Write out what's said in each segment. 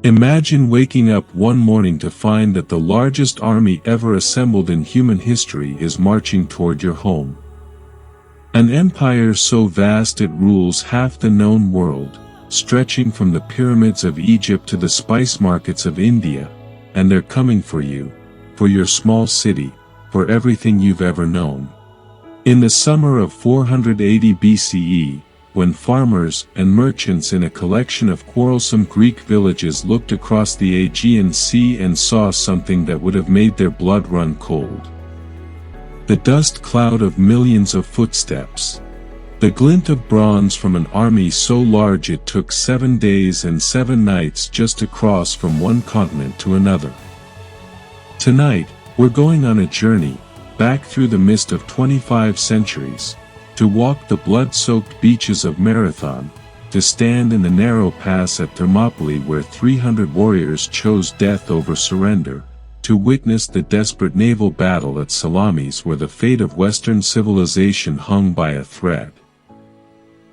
Imagine waking up one morning to find that the largest army ever assembled in human history is marching toward your home. An empire so vast it rules half the known world, stretching from the pyramids of Egypt to the spice markets of India, and they're coming for you, for your small city, for everything you've ever known. In the summer of 480 BCE, when farmers and merchants in a collection of quarrelsome Greek villages looked across the Aegean Sea and saw something that would have made their blood run cold. The dust cloud of millions of footsteps. The glint of bronze from an army so large it took 7 days and 7 nights just to cross from one continent to another. Tonight, we're going on a journey, back through the mist of 25 centuries, to walk the blood-soaked beaches of Marathon, to stand in the narrow pass at Thermopylae where 300 warriors chose death over surrender, to witness the desperate naval battle at Salamis where the fate of Western civilization hung by a thread.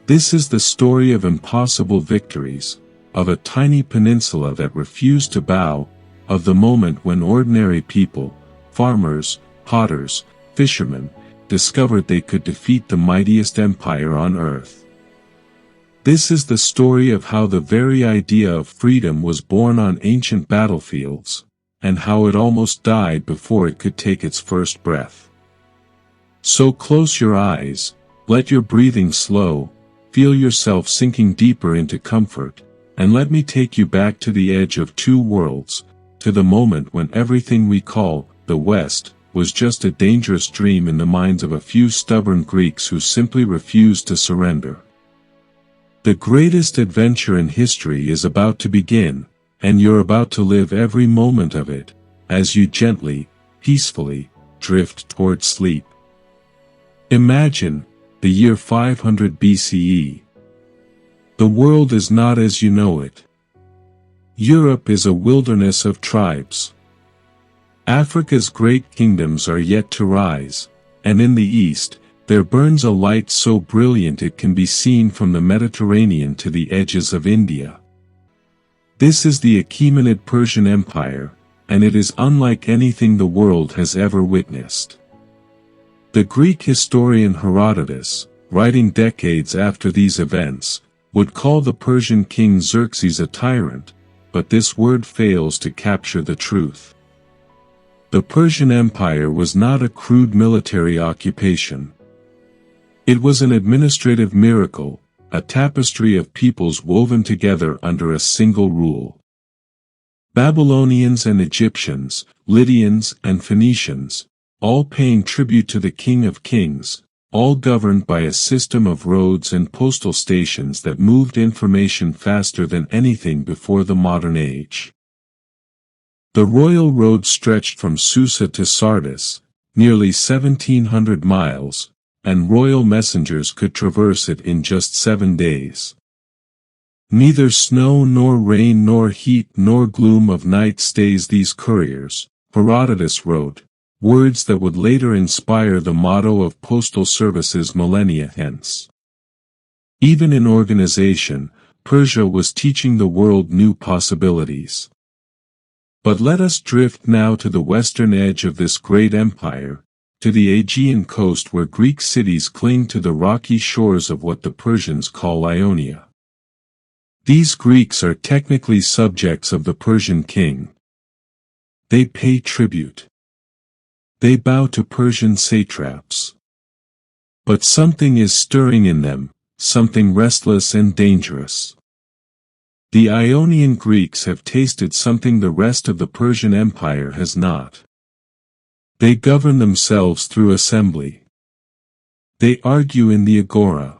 This is the story of impossible victories, of a tiny peninsula that refused to bow, of the moment when ordinary people, farmers, potters, fishermen, discovered they could defeat the mightiest empire on earth. This is the story of how the very idea of freedom was born on ancient battlefields, and how it almost died before it could take its first breath. So close your eyes, let your breathing slow, feel yourself sinking deeper into comfort, and let me take you back to the edge of two worlds, to the moment when everything we call the West was just a dangerous dream in the minds of a few stubborn Greeks who simply refused to surrender. The greatest adventure in history is about to begin, and you're about to live every moment of it, as you gently, peacefully, drift toward sleep. Imagine, the year 500 BCE. The world is not as you know it. Europe is a wilderness of tribes. Africa's great kingdoms are yet to rise, and in the east, there burns a light so brilliant it can be seen from the Mediterranean to the edges of India. This is the Achaemenid Persian Empire, and it is unlike anything the world has ever witnessed. The Greek historian Herodotus, writing decades after these events, would call the Persian king Xerxes a tyrant, but this word fails to capture the truth. The Persian Empire was not a crude military occupation. It was an administrative miracle, a tapestry of peoples woven together under a single rule. Babylonians and Egyptians, Lydians and Phoenicians, all paying tribute to the King of Kings, all governed by a system of roads and postal stations that moved information faster than anything before the modern age. The royal road stretched from Susa to Sardis, nearly 1,700 miles, and royal messengers could traverse it in just 7 days. Neither snow nor rain nor heat nor gloom of night stays these couriers, Herodotus wrote, words that would later inspire the motto of postal services millennia hence. Even in organization, Persia was teaching the world new possibilities. But let us drift now to the western edge of this great empire, to the Aegean coast where Greek cities cling to the rocky shores of what the Persians call Ionia. These Greeks are technically subjects of the Persian king. They pay tribute. They bow to Persian satraps. But something is stirring in them, something restless and dangerous. The Ionian Greeks have tasted something the rest of the Persian Empire has not. They govern themselves through assembly. They argue in the agora.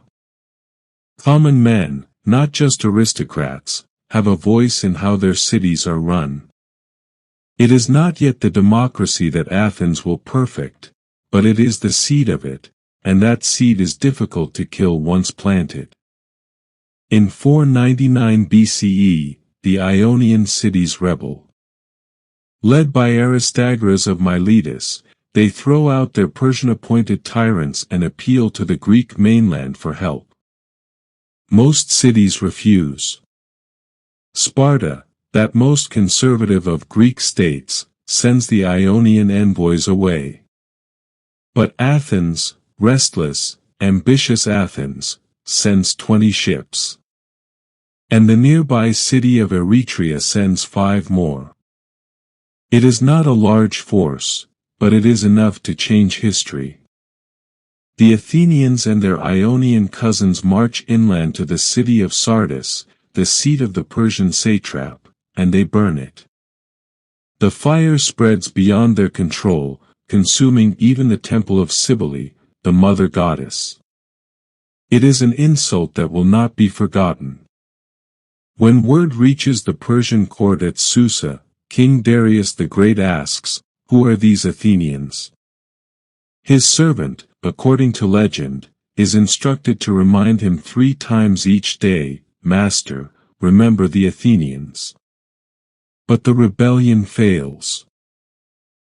Common men, not just aristocrats, have a voice in how their cities are run. It is not yet the democracy that Athens will perfect, but it is the seed of it, and that seed is difficult to kill once planted. In 499 BCE, the Ionian cities rebel. Led by Aristagoras of Miletus, they throw out their Persian-appointed tyrants and appeal to the Greek mainland for help. Most cities refuse. Sparta, that most conservative of Greek states, sends the Ionian envoys away. But Athens, restless, ambitious Athens, sends 20 ships. And the nearby city of Eretria sends 5 more. It is not a large force, but it is enough to change history. The Athenians and their Ionian cousins march inland to the city of Sardis, the seat of the Persian satrap, and they burn it. The fire spreads beyond their control, consuming even the temple of Cybele, the mother goddess. It is an insult that will not be forgotten. When word reaches the Persian court at Susa, King Darius the Great asks, "Who are these Athenians?" His servant, according to legend, is instructed to remind him 3 times each day, "Master, remember the Athenians." But the rebellion fails.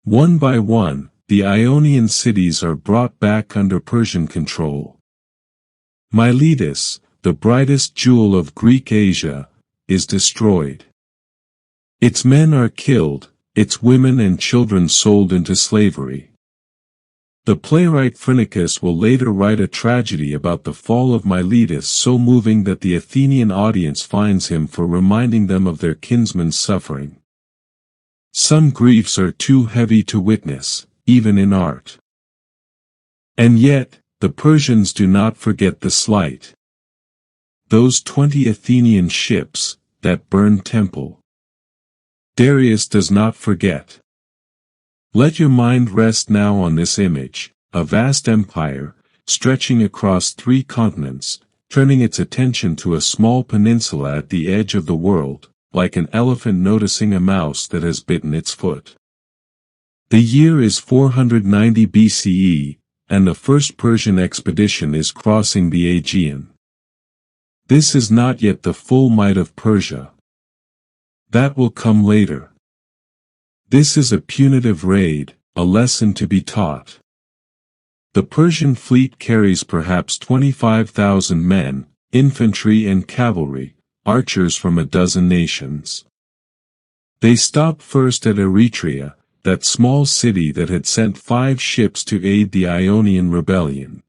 One by one, the Ionian cities are brought back under Persian control. Miletus, the brightest jewel of Greek Asia, is destroyed. Its men are killed, its women and children sold into slavery. The playwright Phrynichus will later write a tragedy about the fall of Miletus so moving that the Athenian audience finds him for reminding them of their kinsman's suffering. Some griefs are too heavy to witness, even in art. And yet, the Persians do not forget the slight. Those 20 Athenian ships, that burned temple. Darius does not forget. Let your mind rest now on this image, a vast empire, stretching across 3 continents, turning its attention to a small peninsula at the edge of the world, like an elephant noticing a mouse that has bitten its foot. The year is 490 BCE, and the first Persian expedition is crossing the Aegean. This is not yet the full might of Persia. That will come later. This is a punitive raid, a lesson to be taught. The Persian fleet carries perhaps 25,000 men, infantry and cavalry, archers from a dozen nations. They stop first at Eretria, that small city that had sent 5 ships to aid the Ionian rebellion.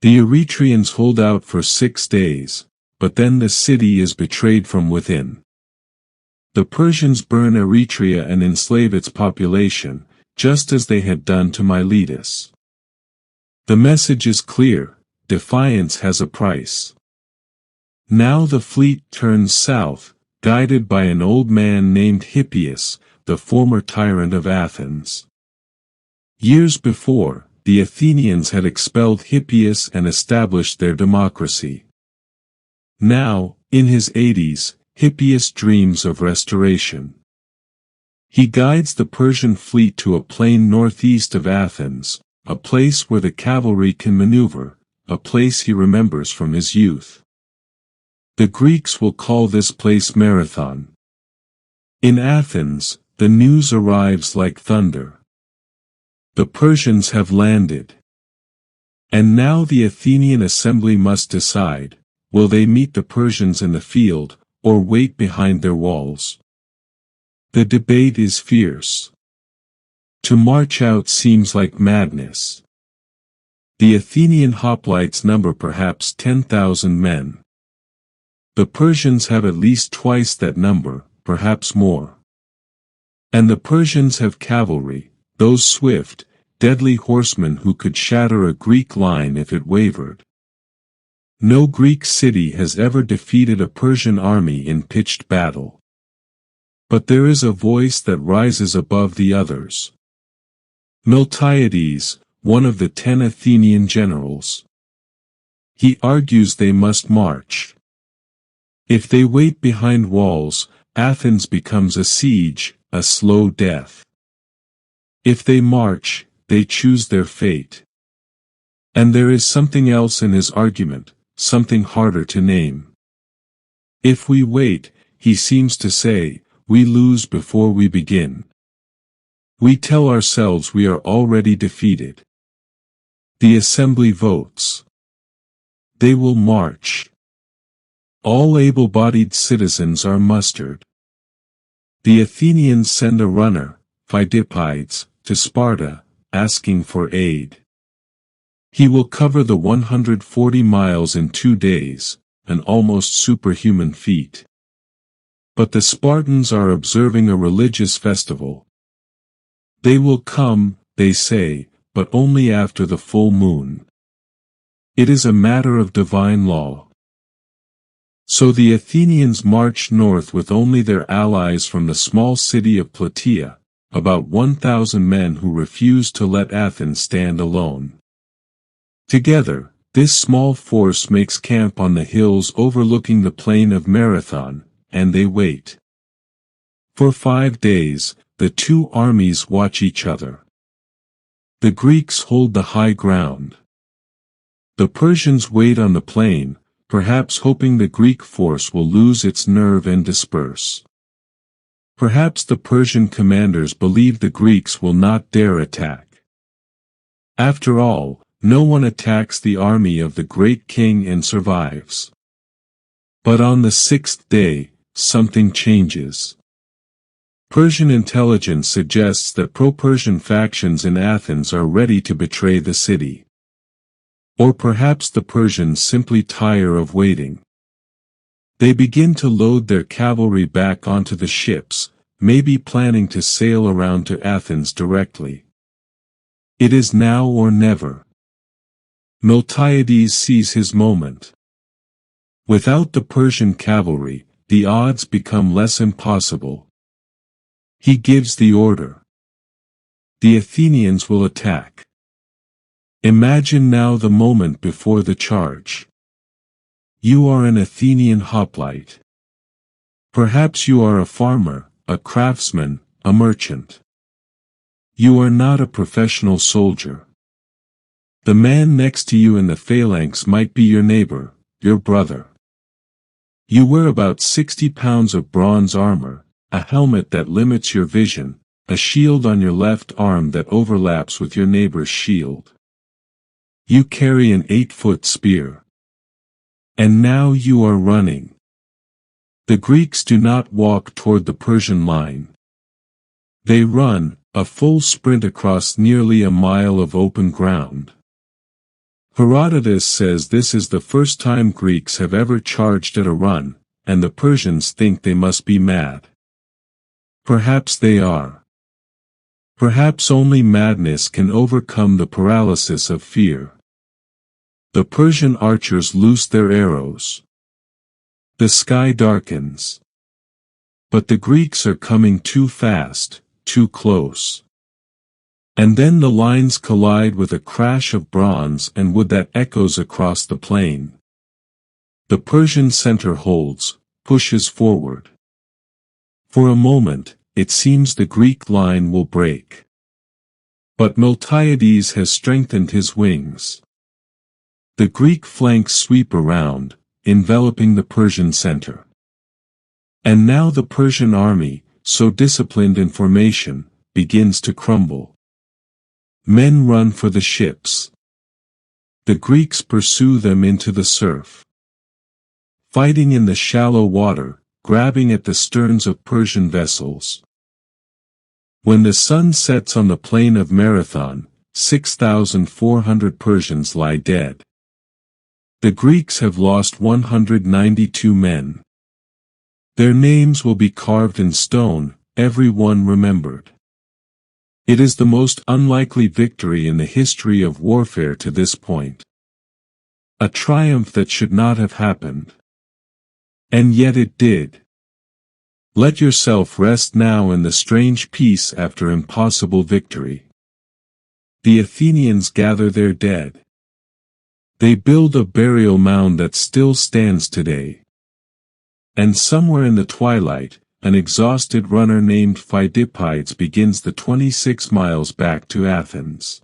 The Eretrians hold out for 6 days, but then the city is betrayed from within. The Persians burn Eretria and enslave its population, just as they had done to Miletus. The message is clear: defiance has a price. Now the fleet turns south, guided by an old man named Hippias, the former tyrant of Athens. Years before, the Athenians had expelled Hippias and established their democracy. Now, in his 80s, Hippias dreams of restoration. He guides the Persian fleet to a plain northeast of Athens, a place where the cavalry can maneuver, a place he remembers from his youth. The Greeks will call this place Marathon. In Athens, the news arrives like thunder. The Persians have landed. And now the Athenian assembly must decide, will they meet the Persians in the field, or wait behind their walls? The debate is fierce. To march out seems like madness. The Athenian hoplites number perhaps 10,000 men. The Persians have at least twice that number, perhaps more. And the Persians have cavalry, those swift, deadly horsemen who could shatter a Greek line if it wavered. No Greek city has ever defeated a Persian army in pitched battle. But there is a voice that rises above the others. Miltiades, one of the 10 Athenian generals. He argues they must march. If they wait behind walls, Athens becomes a siege, a slow death. If they march, they choose their fate. And there is something else in his argument, something harder to name. If we wait, he seems to say, we lose before we begin. We tell ourselves we are already defeated. The assembly votes. They will march. All able-bodied citizens are mustered. The Athenians send a runner, Phidippides, to Sparta, asking for aid. He will cover the 140 miles in 2 days, an almost superhuman feat. But the Spartans are observing a religious festival. They will come, they say, but only after the full moon. It is a matter of divine law. So the Athenians march north with only their allies from the small city of Plataea, about 1,000 men who refuse to let Athens stand alone. Together, this small force makes camp on the hills overlooking the plain of Marathon, and they wait. For 5 days, the two armies watch each other. The Greeks hold the high ground. The Persians wait on the plain, perhaps hoping the Greek force will lose its nerve and disperse. Perhaps the Persian commanders believe the Greeks will not dare attack. After all, no one attacks the army of the great king and survives. But on the 6th day, something changes. Persian intelligence suggests that pro-Persian factions in Athens are ready to betray the city. Or perhaps the Persians simply tire of waiting. They begin to load their cavalry back onto the ships, maybe planning to sail around to Athens directly. It is now or never. Miltiades sees his moment. Without the Persian cavalry, the odds become less impossible. He gives the order. The Athenians will attack. Imagine now the moment before the charge. You are an Athenian hoplite. Perhaps you are a farmer, a craftsman, a merchant. You are not a professional soldier. The man next to you in the phalanx might be your neighbor, your brother. You wear about 60 pounds of bronze armor, a helmet that limits your vision, a shield on your left arm that overlaps with your neighbor's shield. You carry an 8-foot spear. And now you are running. The Greeks do not walk toward the Persian line. They run, a full sprint across nearly a mile of open ground. Herodotus says this is the first time Greeks have ever charged at a run, and the Persians think they must be mad. Perhaps they are. Perhaps only madness can overcome the paralysis of fear. The Persian archers loose their arrows. The sky darkens. But the Greeks are coming too fast, too close. And then the lines collide with a crash of bronze and wood that echoes across the plain. The Persian center holds, pushes forward. For a moment, it seems the Greek line will break. But Miltiades has strengthened his wings. The Greek flanks sweep around, enveloping the Persian center. And now the Persian army, so disciplined in formation, begins to crumble. Men run for the ships. The Greeks pursue them into the surf. Fighting in the shallow water, grabbing at the sterns of Persian vessels. When the sun sets on the plain of Marathon, 6,400 Persians lie dead. The Greeks have lost 192 men. Their names will be carved in stone, every one remembered. It is the most unlikely victory in the history of warfare to this point. A triumph that should not have happened. And yet it did. Let yourself rest now in the strange peace after impossible victory. The Athenians gather their dead. They build a burial mound that still stands today. And somewhere in the twilight, an exhausted runner named Phidippides begins the 26 miles back to Athens.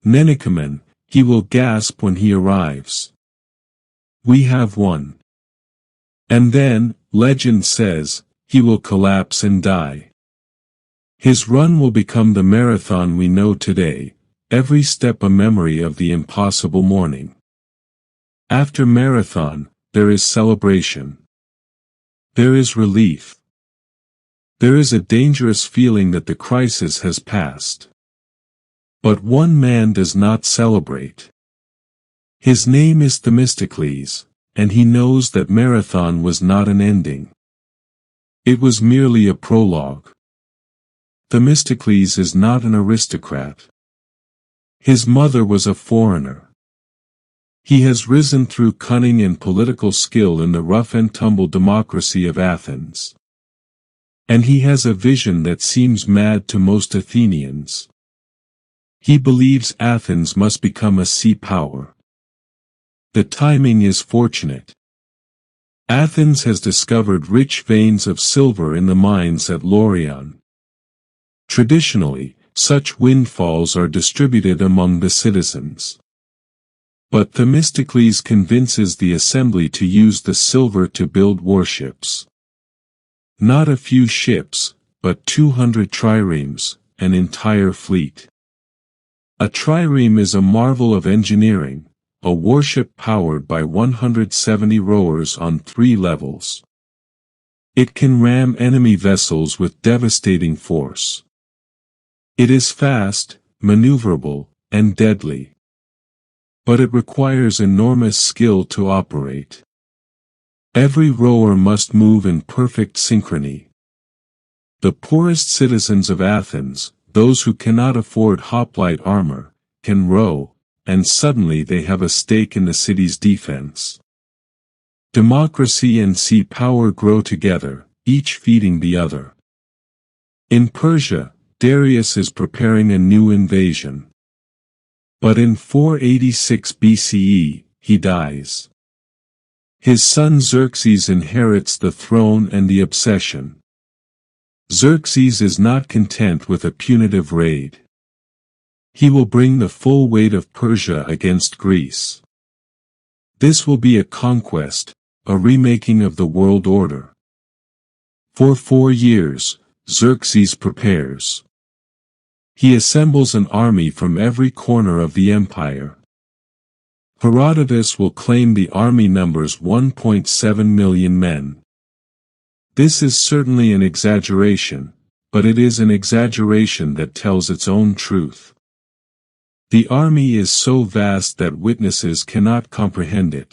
Nenecaman, he will gasp when he arrives. We have won. And then, legend says, he will collapse and die. His run will become the marathon we know today, every step a memory of the impossible morning. After marathon, there is celebration. There is relief. There is a dangerous feeling that the crisis has passed. But one man does not celebrate. His name is Themistocles, and he knows that Marathon was not an ending. It was merely a prologue. Themistocles is not an aristocrat. His mother was a foreigner. He has risen through cunning and political skill in the rough-and-tumble democracy of Athens. And he has a vision that seems mad to most Athenians. He believes Athens must become a sea power. The timing is fortunate. Athens has discovered rich veins of silver in the mines at Laurion. Traditionally, such windfalls are distributed among the citizens. But Themistocles convinces the assembly to use the silver to build warships. Not a few ships, but 200 triremes, an entire fleet. A trireme is a marvel of engineering, a warship powered by 170 rowers on 3 levels. It can ram enemy vessels with devastating force. It is fast, maneuverable, and deadly. But it requires enormous skill to operate. Every rower must move in perfect synchrony. The poorest citizens of Athens, those who cannot afford hoplite armor, can row, and suddenly they have a stake in the city's defense. Democracy and sea power grow together, each feeding the other. In Persia, Darius is preparing a new invasion. But in 486 BCE, he dies. His son Xerxes inherits the throne and the obsession. Xerxes is not content with a punitive raid. He will bring the full weight of Persia against Greece. This will be a conquest, a remaking of the world order. For 4 years, Xerxes prepares. He assembles an army from every corner of the empire. Herodotus will claim the army numbers 1.7 million men. This is certainly an exaggeration, but it is an exaggeration that tells its own truth. The army is so vast that witnesses cannot comprehend it.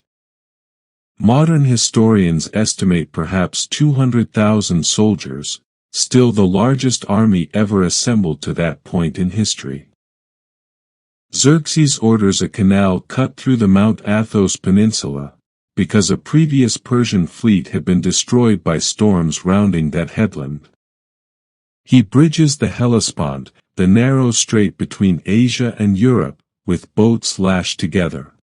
Modern historians estimate perhaps 200,000 soldiers, still the largest army ever assembled to that point in history. Xerxes orders a canal cut through the Mount Athos peninsula, because a previous Persian fleet had been destroyed by storms rounding that headland. He bridges the Hellespont, the narrow strait between Asia and Europe, with boats lashed together.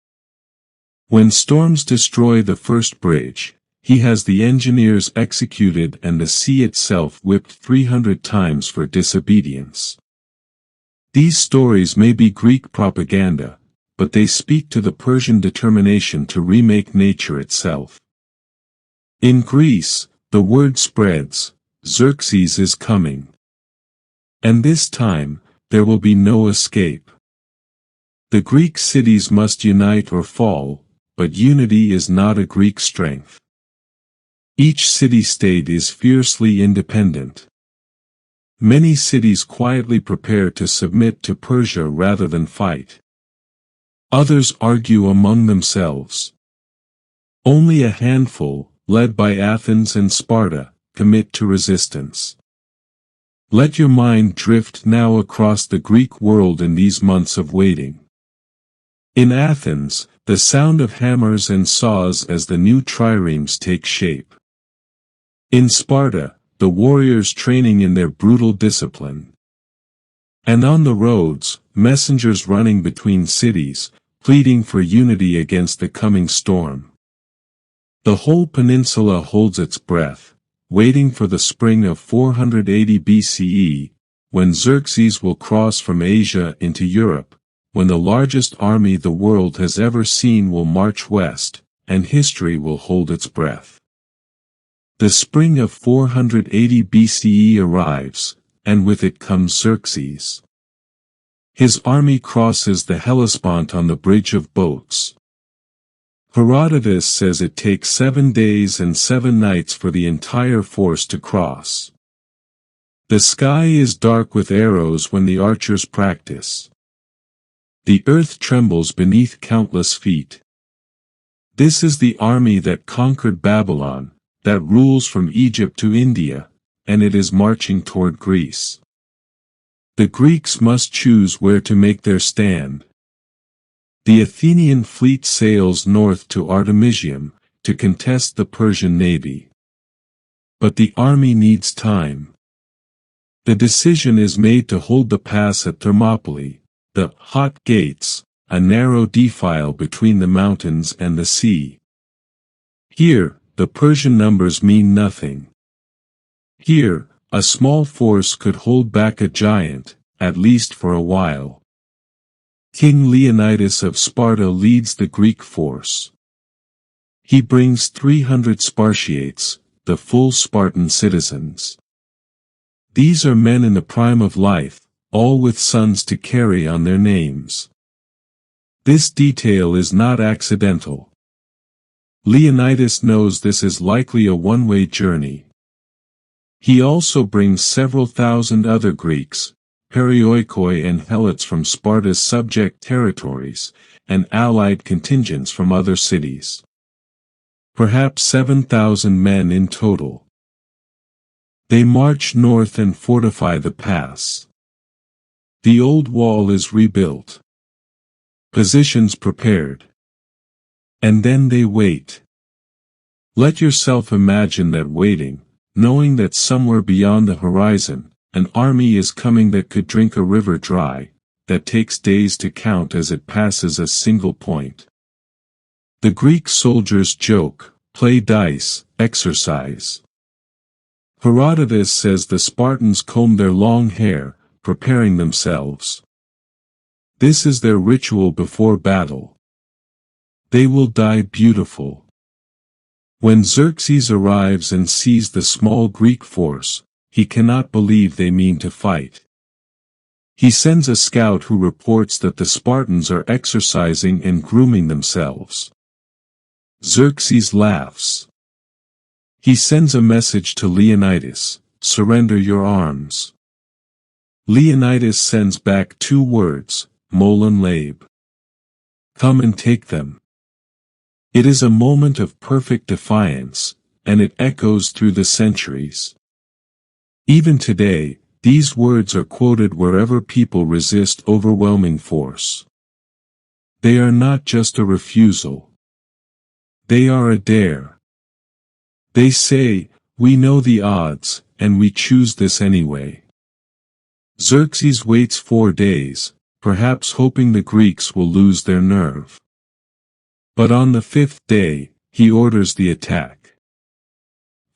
When storms destroy the first bridge, he has the engineers executed and the sea itself whipped 300 times for disobedience. These stories may be Greek propaganda, but they speak to the Persian determination to remake nature itself. In Greece, the word spreads, Xerxes is coming. And this time, there will be no escape. The Greek cities must unite or fall, but unity is not a Greek strength. Each city-state is fiercely independent. Many cities quietly prepare to submit to Persia rather than fight. Others argue among themselves. Only a handful, led by Athens and Sparta, commit to resistance. Let your mind drift now across the Greek world in these months of waiting. In Athens, the sound of hammers and saws as the new triremes take shape. In Sparta, the warriors training in their brutal discipline. And on the roads, messengers running between cities, pleading for unity against the coming storm. The whole peninsula holds its breath, waiting for the spring of 480 BCE, when Xerxes will cross from Asia into Europe, when the largest army the world has ever seen will march west, and history will hold its breath. The spring of 480 BCE arrives, and with it comes Xerxes. His army crosses the Hellespont on the bridge of boats. Herodotus says it takes 7 days and 7 nights for the entire force to cross. The sky is dark with arrows when the archers practice. The earth trembles beneath countless feet. This is the army that conquered Babylon, that rules from Egypt to India, and it is marching toward Greece. The Greeks must choose where to make their stand. The Athenian fleet sails north to Artemisium, to contest the Persian navy. But the army needs time. The decision is made to hold the pass at Thermopylae, the hot gates, a narrow defile between the mountains and the sea. Here, the Persian numbers mean nothing. Here, a small force could hold back a giant, at least for a while. King Leonidas of Sparta leads the Greek force. He brings 300 Spartiates, the full Spartan citizens. These are men in the prime of life, all with sons to carry on their names. This detail is not accidental. Leonidas knows this is likely a one-way journey. He also brings several thousand other Greeks, Perioikoi and Helots from Sparta's subject territories, and allied contingents from other cities. Perhaps 7,000 men in total. They march north and fortify the pass. The old wall is rebuilt. Positions prepared. And then they wait. Let yourself imagine that waiting, knowing that somewhere beyond the horizon, an army is coming that could drink a river dry, that takes days to count as it passes a single point. The Greek soldiers joke, play dice, exercise. Herodotus says the Spartans comb their long hair, preparing themselves. This is their ritual before battle. They will die beautiful. When Xerxes arrives and sees the small Greek force, he cannot believe they mean to fight. He sends a scout who reports that the Spartans are exercising and grooming themselves. Xerxes laughs. He sends a message to Leonidas, "Surrender your arms." Leonidas sends back 2 words, "Molon Labe." Come and take them. It is a moment of perfect defiance, and it echoes through the centuries. Even today, these words are quoted wherever people resist overwhelming force. They are not just a refusal. They are a dare. They say, we know the odds, and we choose this anyway. Xerxes waits 4 days, perhaps hoping the Greeks will lose their nerve. But on the 5th day, he orders the attack.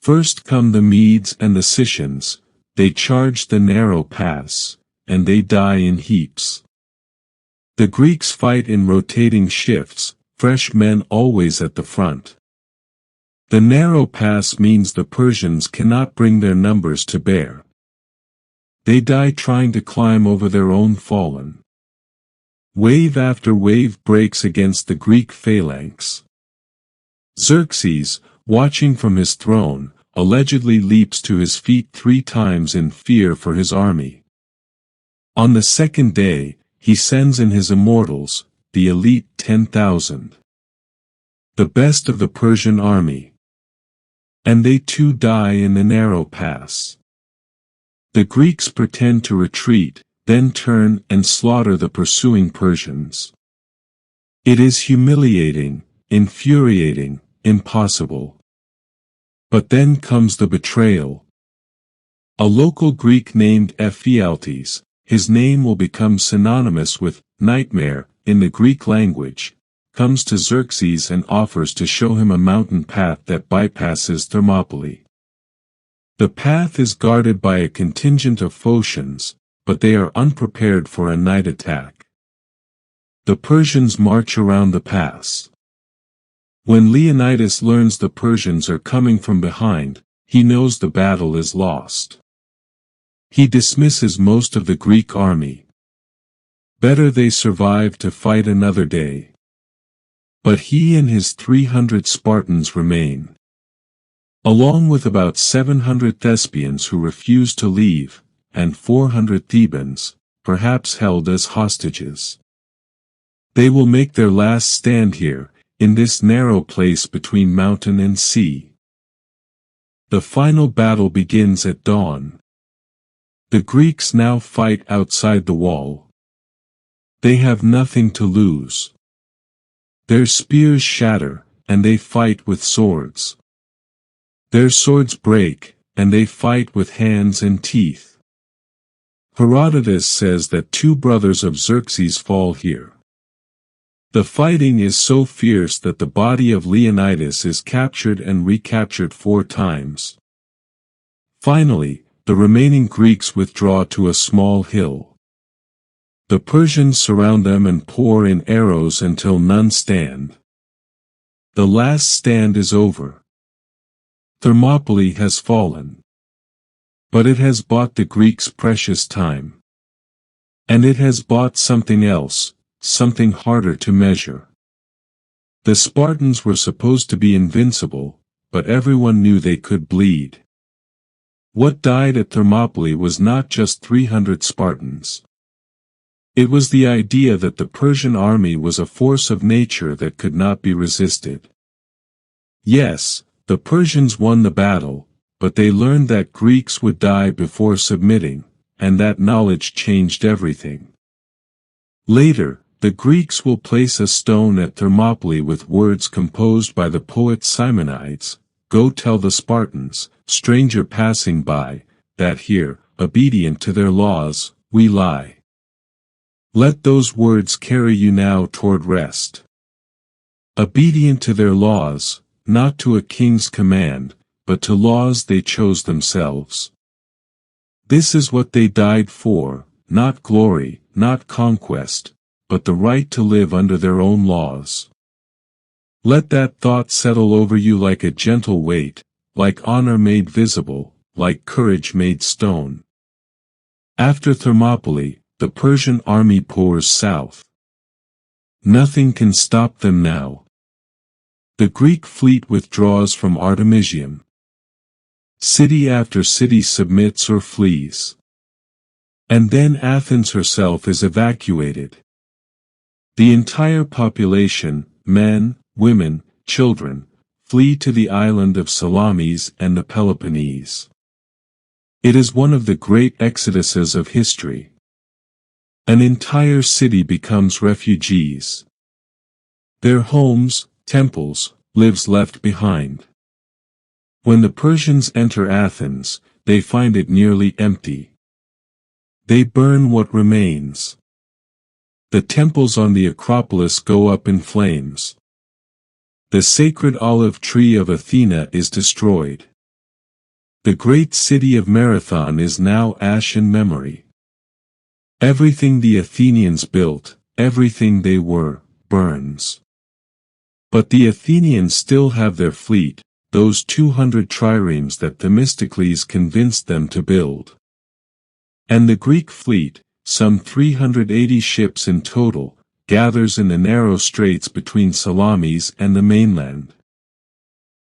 First come the Medes and the Scythians, they charge the narrow pass, and they die in heaps. The Greeks fight in rotating shifts, fresh men always at the front. The narrow pass means the Persians cannot bring their numbers to bear. They die trying to climb over their own fallen. Wave after wave breaks against the Greek phalanx. Xerxes, watching from his throne, allegedly leaps to his feet 3 times in fear for his army. On the 2nd day, he sends in his immortals, the elite 10,000. The best of the Persian army. And they too die in the narrow pass. The Greeks pretend to retreat, then turn and slaughter the pursuing Persians. It is humiliating, infuriating, impossible. But then comes the betrayal. A local Greek named Ephialtes, his name will become synonymous with nightmare in the Greek language, comes to Xerxes and offers to show him a mountain path that bypasses Thermopylae. The path is guarded by a contingent of Phocians, but they are unprepared for a night attack. The Persians march around the pass. When Leonidas learns the Persians are coming from behind, he knows the battle is lost. He dismisses most of the Greek army. Better they survive to fight another day. But he and his 300 Spartans remain. along with about 700 Thespians who refused to leave, and 400 Thebans, perhaps held as hostages. They will make their last stand here, in this narrow place between mountain and sea. The final battle begins at dawn. The Greeks now fight outside the wall. They have nothing to lose. Their spears shatter, and they fight with swords. Their swords break, and they fight with hands and teeth. Herodotus says that 2 brothers of Xerxes fall here. The fighting is so fierce that the body of Leonidas is captured and recaptured 4 times. Finally, the remaining Greeks withdraw to a small hill. The Persians surround them and pour in arrows until none stand. The last stand is over. Thermopylae has fallen. But it has bought the Greeks precious time. And it has bought something else, something harder to measure. The Spartans were supposed to be invincible, but everyone knew they could bleed. What died at Thermopylae was not just 300 Spartans. It was the idea that the Persian army was a force of nature that could not be resisted. Yes, the Persians won the battle, but they learned that Greeks would die before submitting, and that knowledge changed everything. Later, the Greeks will place a stone at Thermopylae with words composed by the poet Simonides, "Go tell the Spartans, stranger passing by, that here, obedient to their laws, we lie." Let those words carry you now toward rest. Obedient to their laws, not to a king's command, but to laws they chose themselves. This is what they died for, not glory, not conquest, but the right to live under their own laws. Let that thought settle over you like a gentle weight, like honor made visible, like courage made stone. After Thermopylae, the Persian army pours south. Nothing can stop them now. The Greek fleet withdraws from Artemisium. City after city submits or flees. And then Athens herself is evacuated. The entire population, men, women, children, flee to the island of Salamis and the Peloponnese. It is one of the great exoduses of history. An entire city becomes refugees. Their homes, temples, lives left behind. When the Persians enter Athens, they find it nearly empty. They burn what remains. The temples on the Acropolis go up in flames. The sacred olive tree of Athena is destroyed. The great city of Marathon is now ash and memory. Everything the Athenians built, everything they were, burns. But the Athenians still have their fleet, those 200 triremes that Themistocles convinced them to build. And the Greek fleet, some 380 ships in total, gathers in the narrow straits between Salamis and the mainland.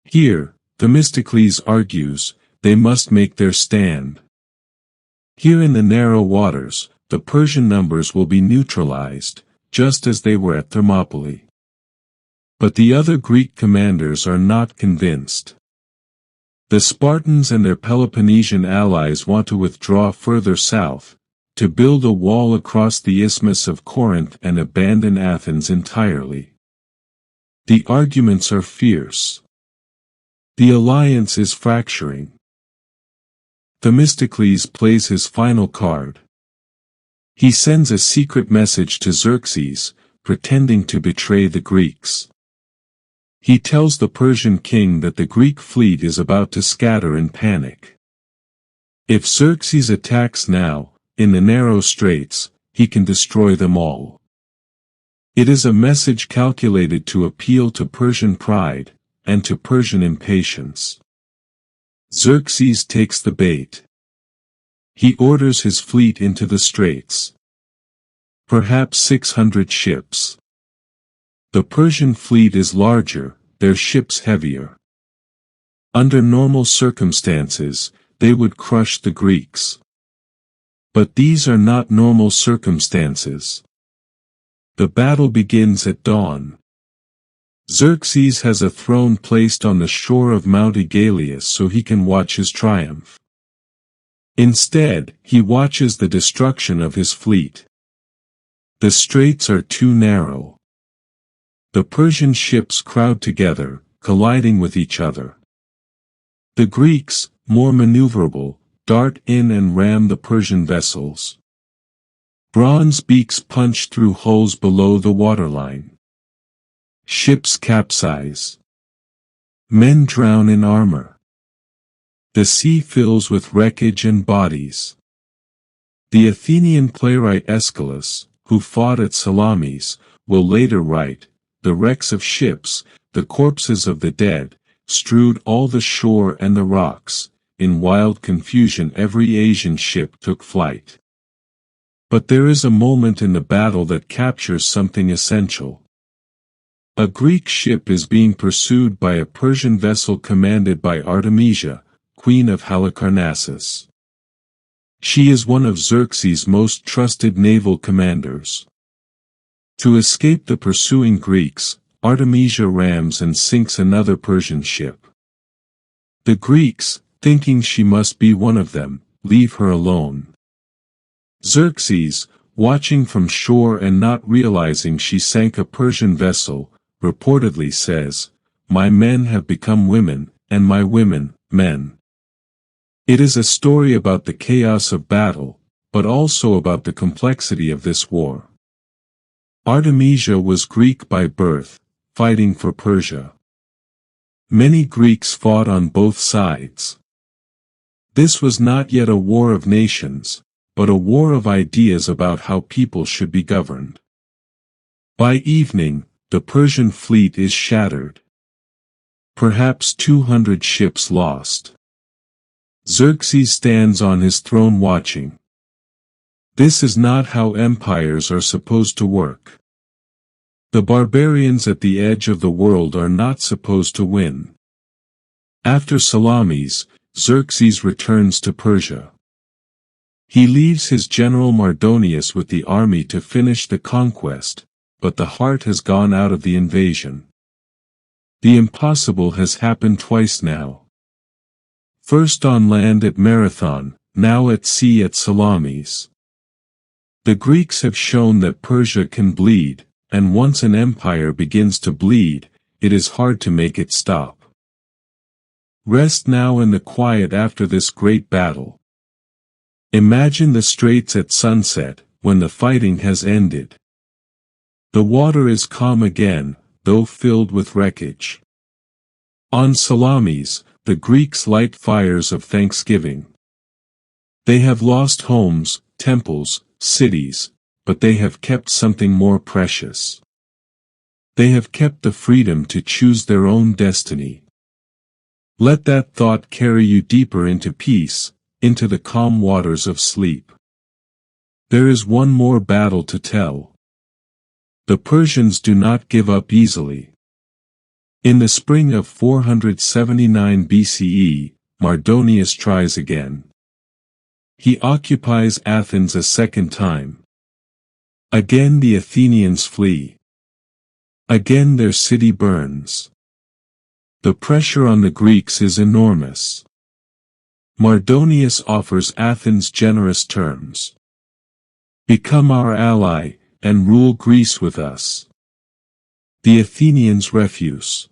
Here, Themistocles argues, they must make their stand. Here in the narrow waters, the Persian numbers will be neutralized, just as they were at Thermopylae. But the other Greek commanders are not convinced. The Spartans and their Peloponnesian allies want to withdraw further south, to build a wall across the Isthmus of Corinth and abandon Athens entirely. The arguments are fierce. The alliance is fracturing. Themistocles plays his final card. He sends a secret message to Xerxes, pretending to betray the Greeks. He tells the Persian king that the Greek fleet is about to scatter in panic. If Xerxes attacks now, in the narrow straits, he can destroy them all. It is a message calculated to appeal to Persian pride, and to Persian impatience. Xerxes takes the bait. He orders his fleet into the straits. Perhaps 600 ships. The Persian fleet is larger, their ships heavier. Under normal circumstances, they would crush the Greeks. But these are not normal circumstances. The battle begins at dawn. Xerxes has a throne placed on the shore of Mount Aegaleus so he can watch his triumph. Instead, he watches the destruction of his fleet. The straits are too narrow. The Persian ships crowd together, colliding with each other. The Greeks, more maneuverable, dart in and ram the Persian vessels. Bronze beaks punch through holes below the waterline. Ships capsize. Men drown in armor. The sea fills with wreckage and bodies. The Athenian playwright Aeschylus, who fought at Salamis, will later write, "The wrecks of ships, the corpses of the dead, strewed all the shore and the rocks. In wild confusion every Asian ship took flight." But there is a moment in the battle that captures something essential. A Greek ship is being pursued by a Persian vessel commanded by Artemisia, queen of Halicarnassus. She is one of Xerxes' most trusted naval commanders. To escape the pursuing Greeks, Artemisia rams and sinks another Persian ship. The Greeks, thinking she must be one of them, leave her alone. Xerxes, watching from shore and not realizing she sank a Persian vessel, reportedly says, "My men have become women, and my women, men." It is a story about the chaos of battle, but also about the complexity of this war. Artemisia was Greek by birth, fighting for Persia. Many Greeks fought on both sides. This was not yet a war of nations, but a war of ideas about how people should be governed. By evening, the Persian fleet is shattered. Perhaps 200 ships lost. Xerxes stands on his throne watching. This is not how empires are supposed to work. The barbarians at the edge of the world are not supposed to win. After Salamis, Xerxes returns to Persia. He leaves his general Mardonius with the army to finish the conquest, but the heart has gone out of the invasion. The impossible has happened twice now. First on land at Marathon, now at sea at Salamis. The Greeks have shown that Persia can bleed, and once an empire begins to bleed, it is hard to make it stop. Rest now in the quiet after this great battle. Imagine the straits at sunset, when the fighting has ended. The water is calm again, though filled with wreckage. On Salamis, the Greeks light fires of thanksgiving. They have lost homes, temples, cities, but they have kept something more precious. They have kept the freedom to choose their own destiny. Let that thought carry you deeper into peace, into the calm waters of sleep. There is one more battle to tell. The Persians do not give up easily. In the spring of 479 BCE, Mardonius tries again. He occupies Athens a second time. Again the Athenians flee. Again their city burns. The pressure on the Greeks is enormous. Mardonius offers Athens generous terms. Become our ally, and rule Greece with us. The Athenians refuse.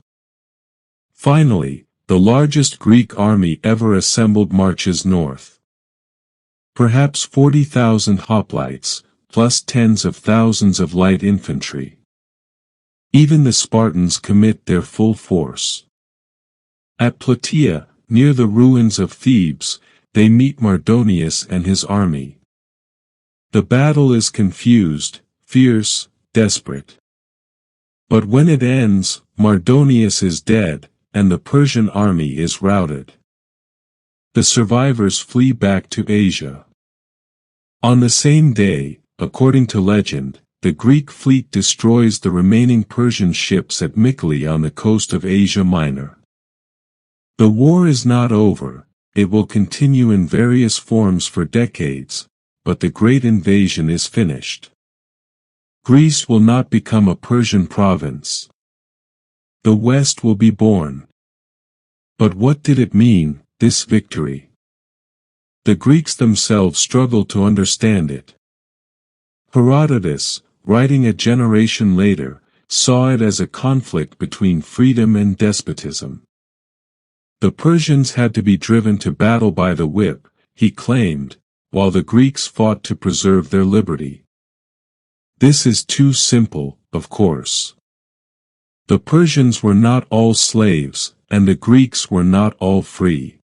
Finally, the largest Greek army ever assembled marches north. Perhaps 40,000 hoplites, plus tens of thousands of light infantry. Even the Spartans commit their full force. At Plataea, near the ruins of Thebes, they meet Mardonius and his army. The battle is confused, fierce, desperate. But when it ends, Mardonius is dead, and the Persian army is routed. The survivors flee back to Asia. On the same day, according to legend, the Greek fleet destroys the remaining Persian ships at Mycale on the coast of Asia Minor. The war is not over, it will continue in various forms for decades, but the great invasion is finished. Greece will not become a Persian province. The West will be born. But what did it mean, this victory? The Greeks themselves struggled to understand it. Herodotus, writing a generation later, saw it as a conflict between freedom and despotism. The Persians had to be driven to battle by the whip, he claimed, while the Greeks fought to preserve their liberty. This is too simple, of course. The Persians were not all slaves, and the Greeks were not all free.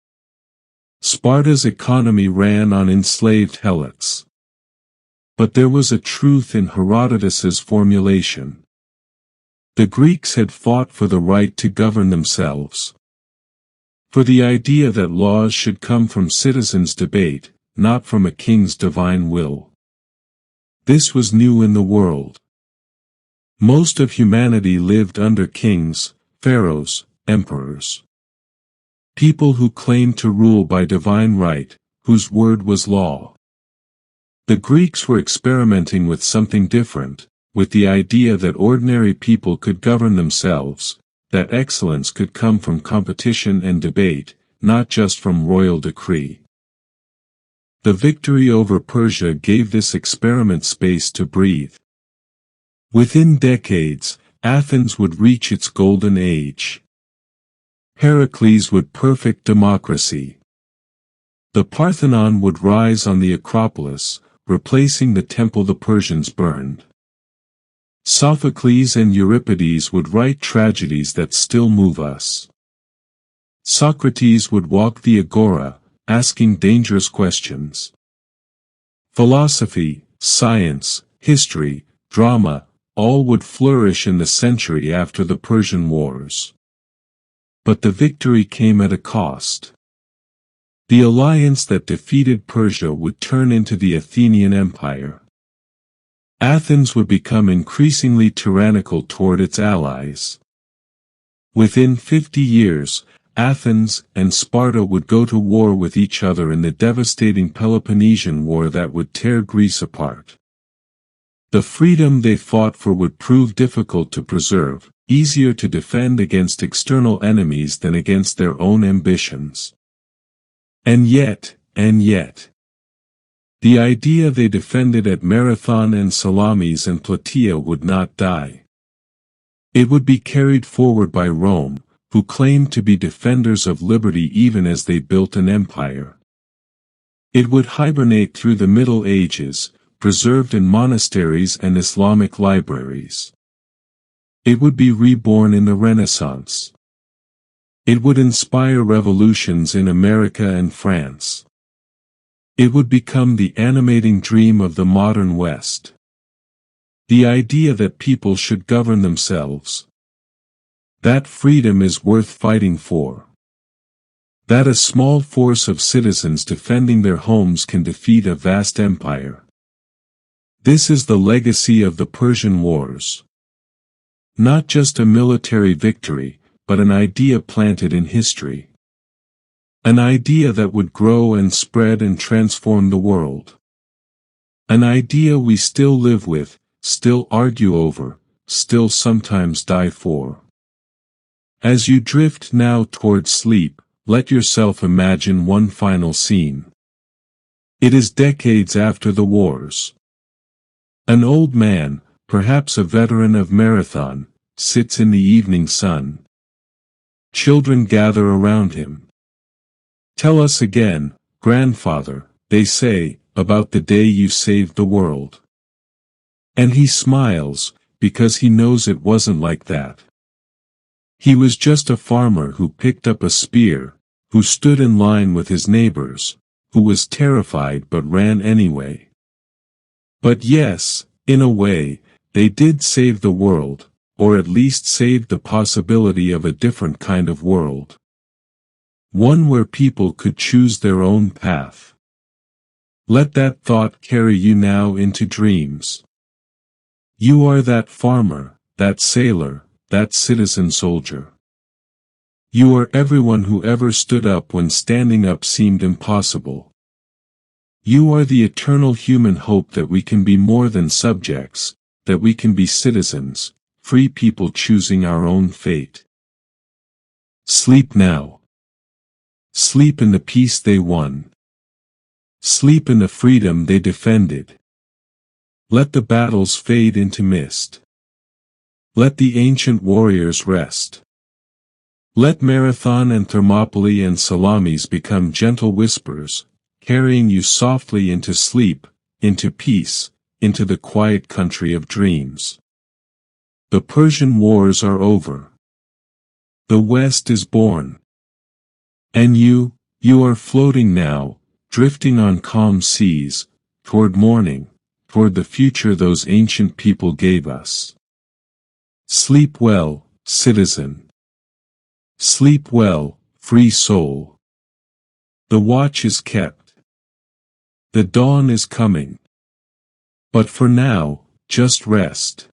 Sparta's economy ran on enslaved helots. But there was a truth in Herodotus's formulation. The Greeks had fought for the right to govern themselves. For the idea that laws should come from citizens' debate, not from a king's divine will. This was new in the world. Most of humanity lived under kings, pharaohs, emperors. People who claimed to rule by divine right, whose word was law. The Greeks were experimenting with something different, with the idea that ordinary people could govern themselves, that excellence could come from competition and debate, not just from royal decree. The victory over Persia gave this experiment space to breathe. Within decades, Athens would reach its golden age. Heracles would perfect democracy. The Parthenon would rise on the Acropolis, replacing the temple the Persians burned. Sophocles and Euripides would write tragedies that still move us. Socrates would walk the agora, asking dangerous questions. Philosophy, science, history, drama, all would flourish in the century after the Persian Wars. But the victory came at a cost. The alliance that defeated Persia would turn into the Athenian Empire. Athens would become increasingly tyrannical toward its allies. Within 50 years, Athens and Sparta would go to war with each other in the devastating Peloponnesian War that would tear Greece apart. The freedom they fought for would prove difficult to preserve, easier to defend against external enemies than against their own ambitions. And yet, the idea they defended at Marathon and Salamis and Plataea would not die. It would be carried forward by Rome, who claimed to be defenders of liberty even as they built an empire. It would hibernate through the Middle Ages, preserved in monasteries and Islamic libraries. It would be reborn in the Renaissance. It would inspire revolutions in America and France. It would become the animating dream of the modern West. The idea that people should govern themselves. That freedom is worth fighting for. That a small force of citizens defending their homes can defeat a vast empire. This is the legacy of the Persian Wars. Not just a military victory, but an idea planted in history. An idea that would grow and spread and transform the world. An idea we still live with, still argue over, still sometimes die for. As you drift now toward sleep, let yourself imagine one final scene. It is decades after the wars. An old man, perhaps a veteran of Marathon, sits in the evening sun. Children gather around him. Tell us again, grandfather, they say, about the day you saved the world. And he smiles, because he knows it wasn't like that. He was just a farmer who picked up a spear, who stood in line with his neighbors, who was terrified but ran anyway. But yes, in a way, they did save the world, or at least saved the possibility of a different kind of world. One where people could choose their own path. Let that thought carry you now into dreams. You are that farmer, that sailor, that citizen soldier. You are everyone who ever stood up when standing up seemed impossible. You are the eternal human hope that we can be more than subjects, that we can be citizens, free people choosing our own fate. Sleep now. Sleep in the peace they won. Sleep in the freedom they defended. Let the battles fade into mist. Let the ancient warriors rest. Let Marathon and Thermopylae and Salamis become gentle whispers, carrying you softly into sleep, into peace, into the quiet country of dreams. The Persian Wars are over. The West is born. And you are floating now, drifting on calm seas, toward morning, toward the future those ancient people gave us. Sleep well, citizen. Sleep well, free soul. The watch is kept. The dawn is coming. But for now, just rest.